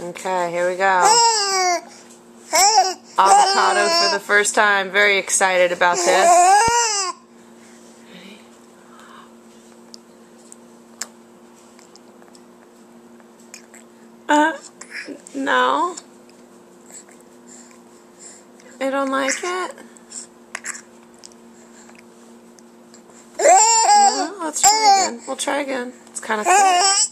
Okay, here we go. Avocado for the first time. Very excited about this. No. I don't like it. No, let's try again. We'll try again. It's kind of thick.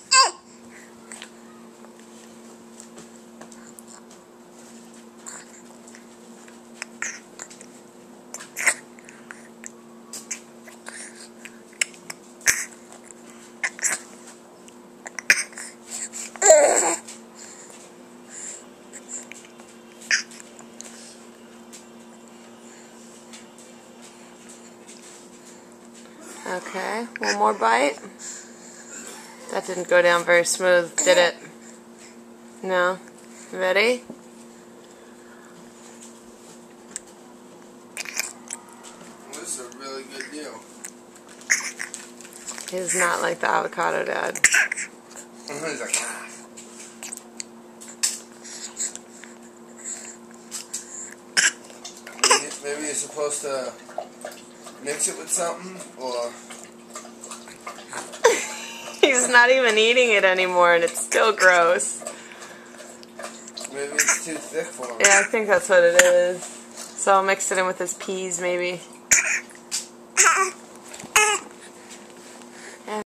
Okay, one more bite. That didn't go down very smooth, did it? No? Ready? This is a really good deal. It is not like the avocado, Dad. He's like, maybe you're supposed to mix it with something, or... He's not even eating it anymore, and it's still gross. Maybe it's too thick for him. Yeah, I think that's what it is. So I'll mix it in with his peas, maybe.